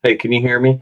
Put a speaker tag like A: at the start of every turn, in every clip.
A: Hey, can you hear me?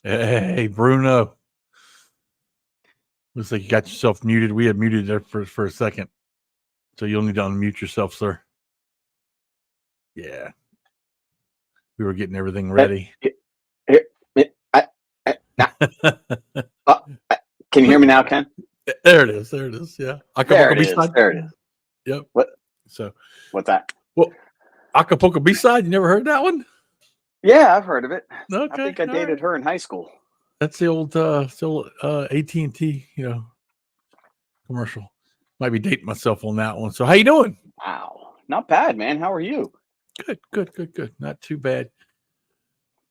B: Hey, Bruno. Looks like you got yourself muted. We had muted there for a second. So you'll need to unmute yourself, sir. Yeah. We were getting everything ready.
C: Can you hear me now, Ken?
B: There it is. There it is. Yeah.
C: There it is. There it is.
B: Yep.
C: What?
B: So
C: What's that?
B: Well, Acapulco B-side. You never heard that one?
C: Yeah, I've heard of it.
B: Okay.
C: I think I dated her in high school.
B: That's the old AT&T, commercial. Might be dating myself on that one. So how you doing?
C: Wow. Not bad, man. How are you?
B: Good. Not too bad.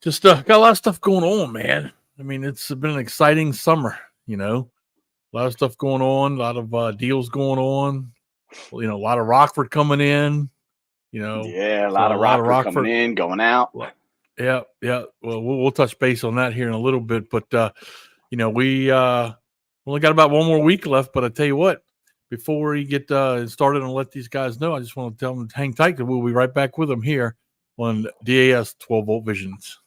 B: Just got a lot of stuff going on, man. I mean, it's been an exciting summer, a lot of stuff going on, a lot of deals going on, a lot of Rockford coming in,
C: Yeah, a lot of Rockford coming in, going out.
B: Yeah. Well, we'll touch base on that here in a little bit, but we only got about one more week left. But I tell you what, before we get started and let these guys know, I just want to tell them to hang tight, because we'll be right back with them here on DAS 12 Volt Visions.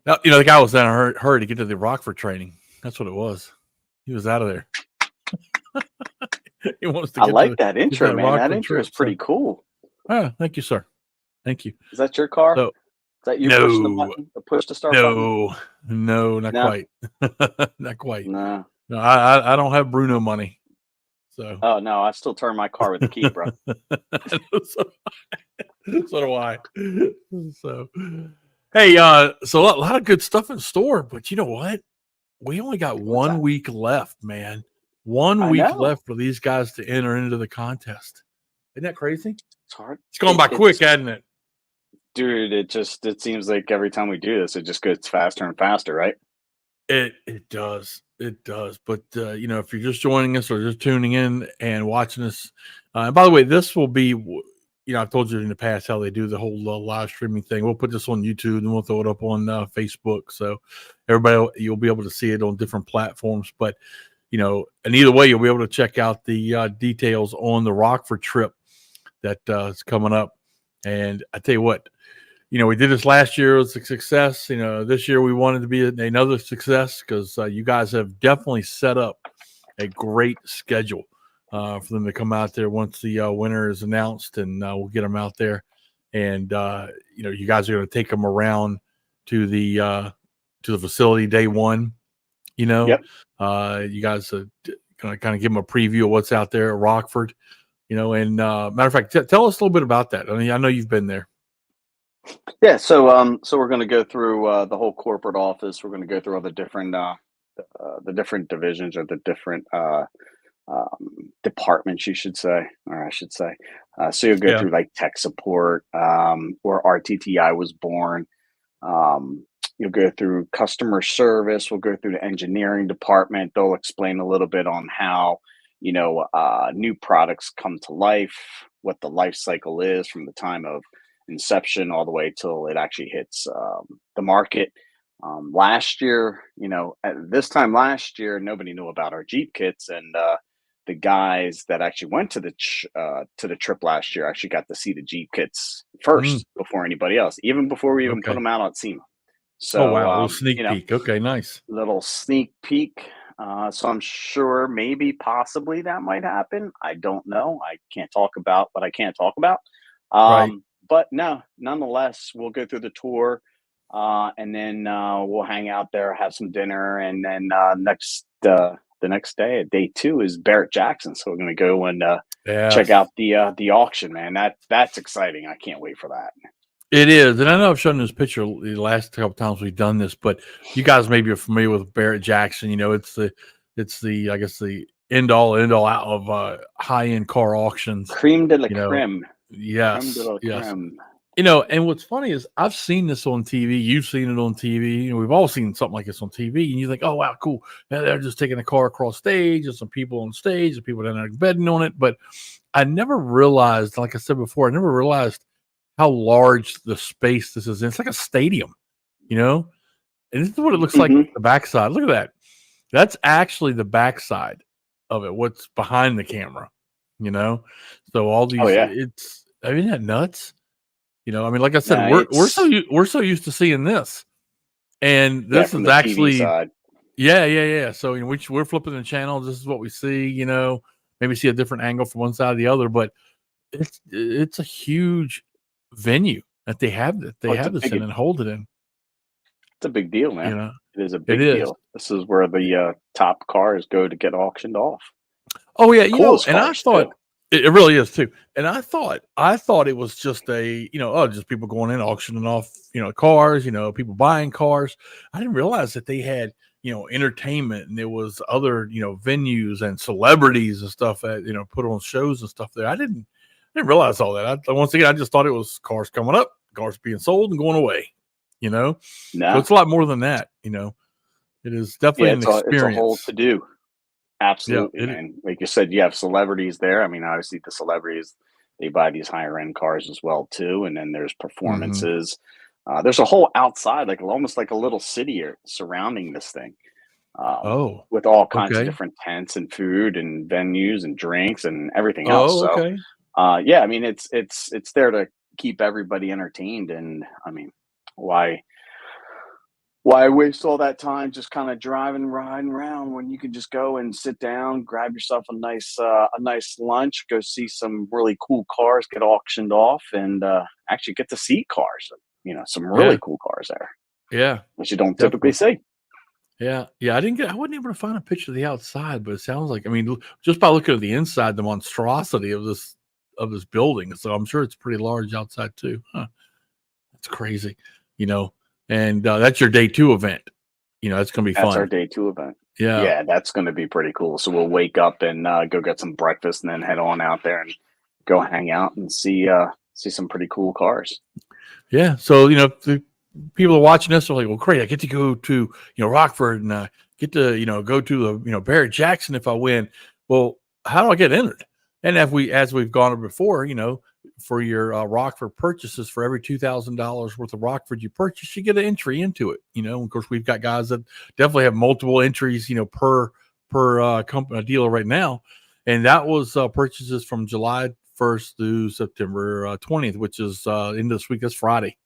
B: Now, the guy was in a hurry to get to the Rockford training. That's what it was. He was out of there. He wants to.
C: I like that intro, man. That intro is pretty cool.
B: Oh, thank you, sir. Thank you.
C: Is that your car?
B: So,
C: is that you pushing the button? The push to start button?
B: No, not quite. Not quite.
C: No,
B: I don't have Bruno money. So.
C: Oh no, I still turn my car with the key, bro.
B: So do I. So, hey, so a lot of good stuff in store, but you know what? We only got 1 week left, man. 1 week left for these guys to enter into the contest. Isn't that crazy?
C: It's hard.
B: It's going by quick, hasn't it?
C: Dude, it seems like every time we do this, it just gets faster and faster, right?
B: It does. It does. But, if you're just joining us or just tuning in and watching us, and by the way, this will be, I've told you in the past how they do the whole live streaming thing. We'll put this on YouTube and we'll throw it up on Facebook. So everybody, you'll be able to see it on different platforms. But, and either way, you'll be able to check out the details on the Rockford trip that is coming up. And I tell you what, we did this last year. It was a success. This year we wanted to be another success, because you guys have definitely set up a great schedule for them to come out there once the winner is announced, and we'll get them out there. And, you guys are going to take them around to the facility day one.
C: Yep.
B: You guys are going to kind of give them a preview of what's out there at Rockford. And matter of fact, tell us a little bit about that. I mean, I know you've been there.
C: Yeah, so we're going to go through the whole corporate office. We're going to go through all the different divisions, or the different departments, you should say, or I should say. So you'll go
B: Yeah.
C: through like tech support, where RTTI was born. You'll go through customer service. We'll go through the engineering department. They'll explain a little bit on how, new products come to life, what the life cycle is from the time of inception all the way till it actually hits the market. Last year, at this time last year, nobody knew about our Jeep kits, and the guys that actually went to the trip last year actually got to see the Jeep kits
B: Mm,
C: first before anybody else, even before we even put
B: okay.
C: them out on SEMA.
B: Oh
C: So,
B: wow, a little sneak peek. Okay, nice.
C: little sneak peek. So I'm sure maybe possibly that might happen. I don't know. I can't talk about what I can't talk about.
B: Right.
C: But no, nonetheless, we'll go through the tour, and then we'll hang out there, have some dinner, and then the next day, day two, is Barrett Jackson. So we're going to go and check
B: Yes.
C: out the auction. Man, that's exciting. I can't wait for that.
B: It is, and I know I've shown this picture the last couple times we've done this, but you guys maybe are familiar with Barrett Jackson. It's the I guess the end all out of high end car auctions.
C: Creme de la
B: You know,
C: creme. Creme de
B: yes,
C: la
B: yes.
C: creme.
B: And what's funny is I've seen this on TV. You've seen it on TV. We've all seen something like this on TV, and you think, "Oh wow, cool!" Yeah, they're just taking a car across stage, and some people on stage, and people down there betting on it. But I never realized, like I said before, I never realized how large the space this is in. It's like a stadium, you know? And this is what it looks like
C: Hmm.
B: the backside. Look at that. That's actually the backside of it, what's behind the camera, you know? So all
C: Oh
B: these
C: yeah.
B: isn't that nuts? I mean, like I said,
C: No,
B: we're so used to seeing this. And
C: yeah,
B: this
C: from
B: is
C: the TV
B: actually
C: side.
B: yeah, yeah, yeah. So we're flipping the channel. This is what we see, maybe see a different angle from one side or the other, but it's a huge venue that they
C: Oh,
B: have this in and hold it in,
C: it's a big deal,
B: you
C: man.
B: know?
C: It is a
B: It
C: big
B: is.
C: deal. This is where the top cars go to get auctioned off.
B: Oh yeah,
C: Coolest
B: and I
C: cars
B: thought
C: too.
B: it really is too. And I thought it was just just people going in auctioning off, cars, people buying cars. I didn't realize that they had, entertainment and there was other, venues and celebrities and stuff that, put on shows and stuff there. I didn't realize all that. Once again, I just thought it was cars coming up, cars being sold and going away, you know? So
C: No,
B: it's a lot more than that. It is definitely
C: yeah,
B: an
C: it's a whole
B: experience.
C: to do.
B: Yeah,
C: Absolutely, man. Like you said, you have celebrities there. I mean, obviously the celebrities, they buy these higher end cars as well too, and then there's
B: mhm.
C: performances. There's a whole outside, like almost like a little city here surrounding this thing,
B: Oh,
C: with all kinds of
B: okay.
C: different tents and food and venues and drinks and everything else.
B: Oh,
C: So,
B: okay.
C: yeah, I mean, it's there to keep everybody entertained, and I mean, why why waste all that time just kind of driving, riding around when you could just go and sit down, grab yourself a nice lunch, go see some really cool cars get auctioned off, and actually get to see cars. Some really
B: Yeah,
C: cool cars there,
B: yeah,
C: which you don't typically
B: definitely.
C: see.
B: Yeah, yeah, I wasn't able to find a picture of the outside, but it sounds like, I mean, just by looking at the inside, the monstrosity of this building, so I'm sure it's pretty large outside too. Huh, that's crazy, you know, and, that's your day 2 event. That's gonna be
C: That's our
B: fun.
C: day two event.
B: Yeah,
C: Yeah, that's going to be pretty cool. So we'll wake up and go get some breakfast, and then head on out there and go hang out and see some pretty cool cars.
B: yeah, so, the people are watching this are like, "Well, great, I get to go to, Rockford and, get to, go to the, Barrett Jackson if I win." Well, how do I get entered? And as we've gone over before, for your, Rockford purchases, for every $2,000 worth of Rockford you purchase, you get an entry into it, Of course, we've got guys that definitely have multiple entries, per, company dealer right now, and that was, purchases from July 1st through September, 20th, which is, into this week. That's Friday.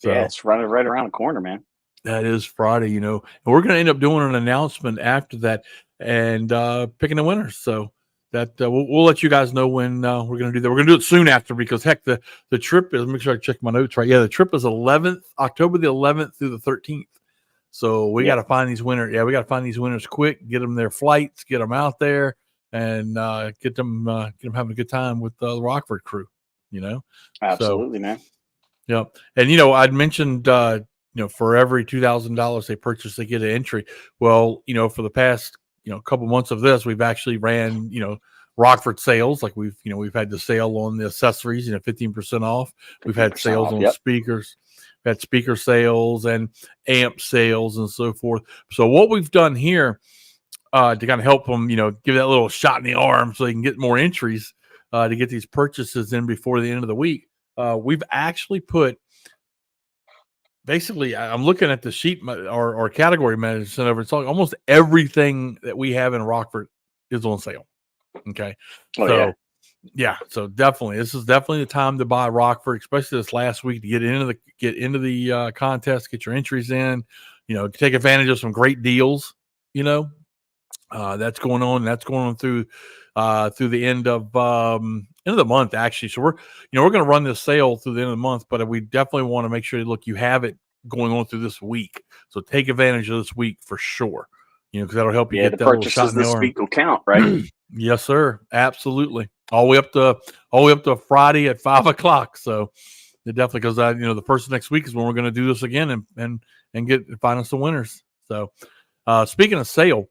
C: Yeah,
B: So
C: it's running right around the corner, man.
B: that is Friday, and we're going to end up doing an announcement after that and picking the winners. So that we'll let you guys know when we're going to do that. We're going to do it soon after because heck, the trip is. Make sure I check my notes right. Yeah, the trip is October the 11th through the 13th. So we got
C: Yep,
B: to find these winners. Yeah, we got to find these winners quick. Get them their flights. Get them out there, and get them having a good time with the Rockford crew. You know, so.
C: absolutely, man.
B: Yeah, and I'd mentioned for every $2,000 they purchase, they get an entry. Well, for the past a couple months of this, we've actually ran, Rockford sales. Like we've had the sale on the accessories, 15% off. We've had
C: 15%
B: sales
C: off,
B: on
C: yep.
B: speakers. We've had speaker sales and amp sales and so forth. So what we've done here to kind of help them, give that little shot in the arm so they can get more entries to get these purchases in before the end of the week. We've actually put, basically, I'm looking at the sheet or category management sent over. It's almost everything that we have in Rockford is on sale. Okay.
C: Oh,
B: So so definitely, this is definitely the time to buy Rockford, especially this last week to get into the contest, get your entries in, take advantage of some great deals, that's going on. That's going on through the end of the month, actually. So we're going to run this sale through the end of the month, but we definitely want to make sure you have it going on through this week. So take advantage of this week for sure. Because that'll help you get that little shot in the arm.
C: The purchases this week will count, right?
B: Yes, sir. Absolutely. All the way up to Friday at 5:00. So it definitely, because the first next week is when we're going to do this again and find us some winners. So speaking of sale,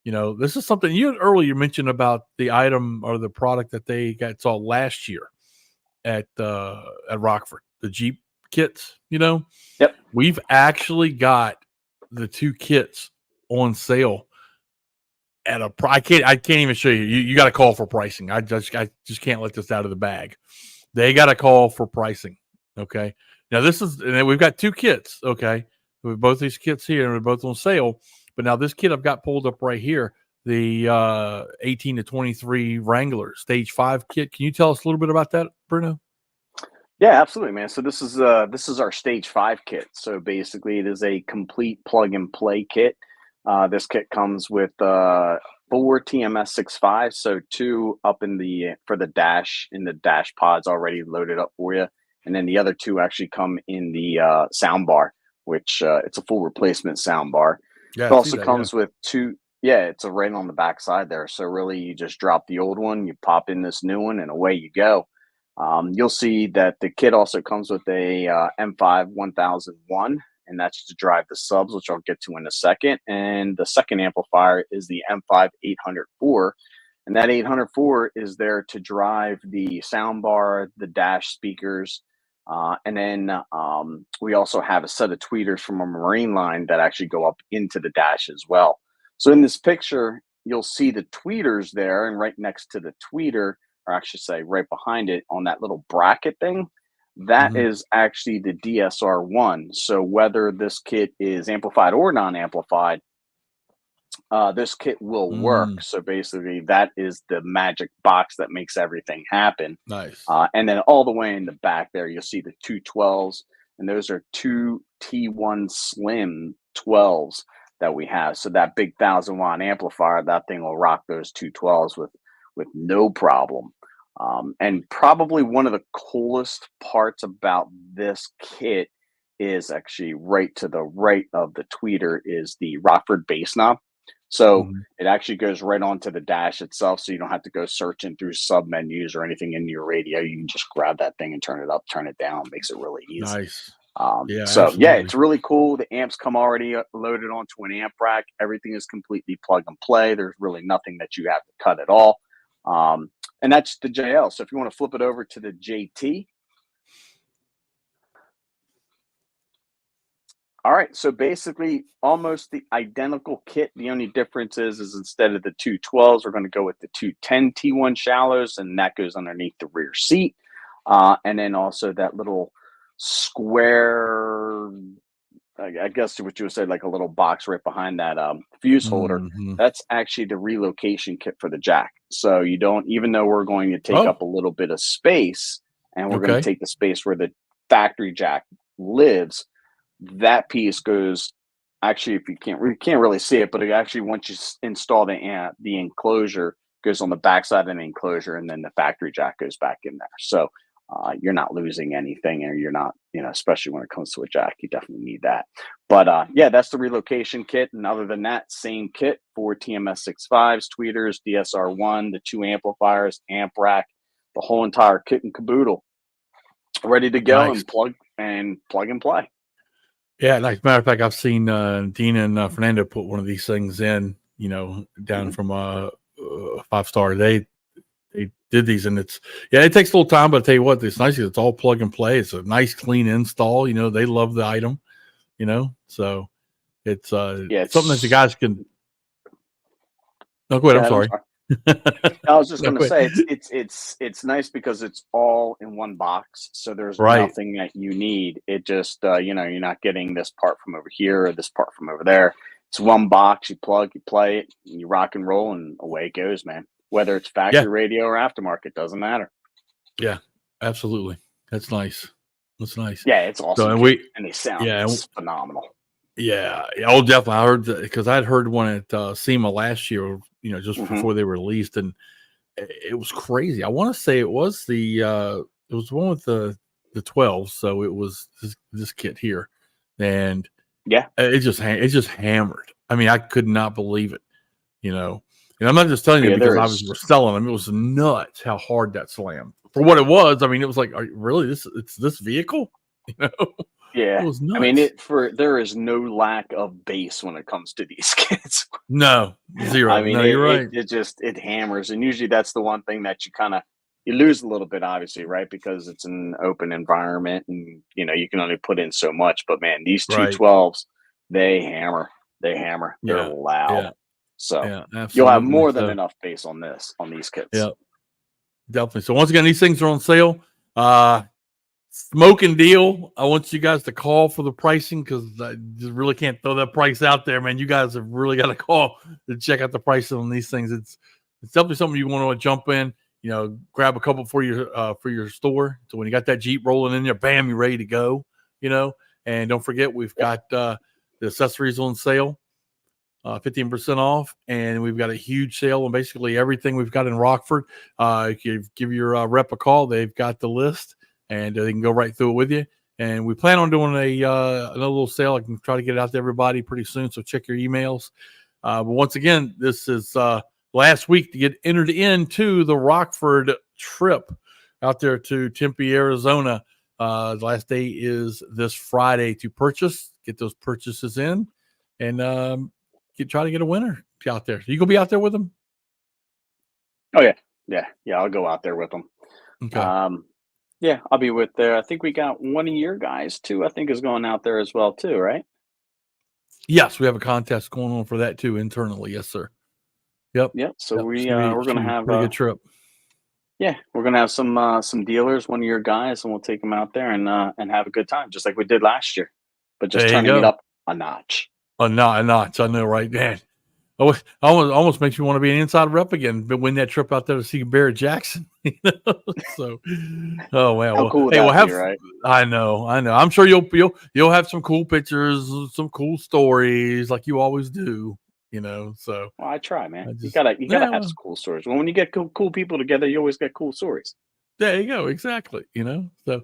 B: this is something you earlier mentioned about the item or the product that they saw last year at Rockford, the Jeep kits.
C: Yep.
B: We've actually got the 2 kits on sale at I can't even show you. You got to call for pricing. I just can't let this out of the bag. They got to call for pricing. Okay. Now and we've got 2 kits. Okay. With both these kits here, and they're both on sale. But now this kit I've got pulled up right here, the 18 to 23 Wrangler Stage 5 kit. Can you tell us a little bit about that, Bruno?
C: Yeah, absolutely, man. So this is our Stage 5 kit. So basically, it is a complete plug and play kit. This kit comes with 4 TMS 65, so 2 up for the dash in the dash pods already loaded up for you, and then the other 2 actually come in the sound bar, which it's a full replacement sound bar.
B: Yeah,
C: It also comes with 2. Yeah, it's right on the back side there. So really, you just drop the old one, you pop in this new one, and away you go. You'll see that the kit also comes with a M5 1001, and that's to drive the subs, which I'll get to in a second. And the second amplifier is the M5 804, and that 804 is there to drive the soundbar, the dash speakers, and then we also have a set of tweeters from a Marine line that actually go up into the dash as well. So in this picture, you'll see the tweeters there, and right next to the tweeter, or I should say right behind it on that little bracket thing, that is actually the DSR1. So whether this kit is amplified or non-amplified, this kit will work. So basically, that is the magic box that makes everything happen.
B: Nice.
C: And then all the way in the back there, you'll see the 212s, and those are 2 T1 Slim 12s that we have. So that big 1,000-watt amplifier, that thing will rock those 212s with no problem. And probably one of the coolest parts about this kit is actually right to the right of the tweeter is the Rockford bass knob. So it actually goes right onto the dash itself, so you don't have to go searching through sub menus or anything in your radio. You can just grab that thing and turn it up, turn it down. Makes it really easy.
B: Nice.
C: Yeah, it's really cool. The amps come already loaded onto an amp rack. Everything is completely plug and play. There's really nothing that you have to cut at all. And that's the JL. So if you want to flip it over to the JT. All right, so basically almost the identical kit. The only difference is instead of the 212s, we're going to go with the 210 T1 shallows, and that goes underneath the rear seat. And then also that little square, I guess what you would say, like a little box right behind that fuse holder. That's actually the relocation kit for the jack. So you don't, even though we're going to take up a little bit of space, and we're going to take the space where the factory jack lives, that piece goes, actually, if you can't really see it, but it actually, once you install the enclosure, goes on the backside of the enclosure, and then the factory jack goes back in there. So you're not losing anything, or you're not, especially when it comes to a jack, you definitely need that. But yeah, that's the relocation kit. And other than that, same kit, 4 TMS 65s, tweeters, DSR1, the 2 amplifiers, amp rack, the whole entire kit and caboodle, ready to go. Nice. and plug and play.
B: Yeah, like matter of fact, I've seen Dina and Fernando put one of these things in, down from 5-star. They did these, and it takes a little time, but I tell you what, it's nice. It's all plug and play. It's a nice, clean install. They love the item. So it's something that the guys can. No, go ahead. I'm sorry.
C: I was just
B: No,
C: going to say it's nice because it's all in one box, so there's nothing that you need. It just you're not getting this part from over here or this part from over there. It's one box. You plug, you play it, and you rock and roll, and away it goes, man. Whether it's factory radio or aftermarket, doesn't matter.
B: Yeah, absolutely. That's nice. That's nice.
C: Yeah, it's awesome.
B: So,
C: and they sound phenomenal.
B: Yeah. Oh, definitely. I heard because I'd heard one at SEMA last year, just before they were released, and it was crazy. I want to say it was the one with the 12. So it was this kit here, and it just hammered. I mean, I could not believe it, And I'm not just telling you because obviously we're selling them. It was nuts how hard that slammed for what it was. I mean, it was like, really, it's this vehicle,
C: Yeah,
B: it was nuts.
C: I mean, there is no lack of bass when it comes to these kits.
B: No, zero.
C: I mean,
B: no, you're right.
C: It hammers, and usually that's the one thing that you lose a little bit, obviously, right? Because it's an open environment, and you can only put in so much. But man, these 212s, they hammer. They're loud.
B: Yeah.
C: So you'll have more than enough bass on these kits.
B: Yeah, definitely. So once again, these things are on sale. Smoking deal. I want you guys to call for the pricing because I just really can't throw that price out there, man. You guys have really got to call to check out the prices on these things. It's definitely something you want to jump in. Grab a couple for your store. So when you got that Jeep rolling in there, bam, you're ready to go. And don't forget we've got the accessories on sale. 15% off, and we've got a huge sale on basically everything we've got in Rockford. If you give your rep a call, they've got the list, and they can go right through it with you. And we plan on doing another little sale. I can try to get it out to everybody pretty soon, so check your emails. But once again, this is last week to get entered into the Rockford trip out there to Tempe, Arizona. The last day is this Friday to purchase. Get those purchases in, and try to get a winner out there. You gonna be out there with them?
C: Oh yeah. I'll go out there with them.
B: Okay.
C: I'll be with there. I think we got one of your guys too. I think is going out there as well too, right?
B: Yes, we have a contest going on for that too internally. Yes, sir. Yep.
C: So we're gonna have
B: a pretty good trip.
C: Yeah, we're gonna have some dealers, one of your guys, and we'll take them out there and have a good time, just like we did last year, but just turning it up a notch.
B: A notch. I know, right, man. Almost makes me want to be an inside rep again, but win that trip out there to see Barrett Jackson. So, oh wow.
C: How cool would that be, right?
B: I know. I'm sure you'll have some cool pictures, some cool stories, like you always do. So.
C: Well, I try, man. You gotta have some cool stories. When you get cool people together, you always get cool stories.
B: There you go. Exactly. So,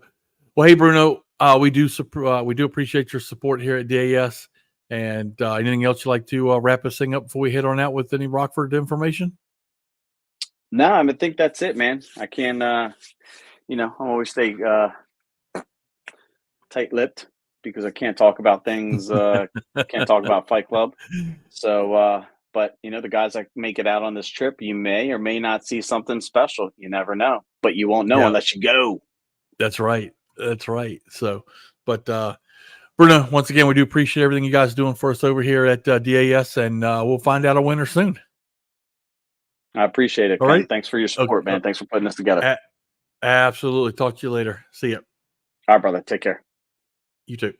B: well, hey Bruno, we do appreciate your support here at DAS. And anything else you'd like to wrap this thing up before we head on out with any Rockford information?
C: No, I think that's it, man. I can, I always stay tight-lipped because I can't talk about things. Can't talk about Fight Club. So, but the guys that make it out on this trip, you may or may not see something special. You never know, but you won't know unless you go.
B: That's right. So, but. Bruno, once again, we do appreciate everything you guys are doing for us over here at DAS, and we'll find out a winner soon.
C: I appreciate it.
B: All right.
C: Thanks for your support, man. Thanks for putting this together.
B: Absolutely. Talk to you later. See ya.
C: All right, brother. Take care.
B: You too.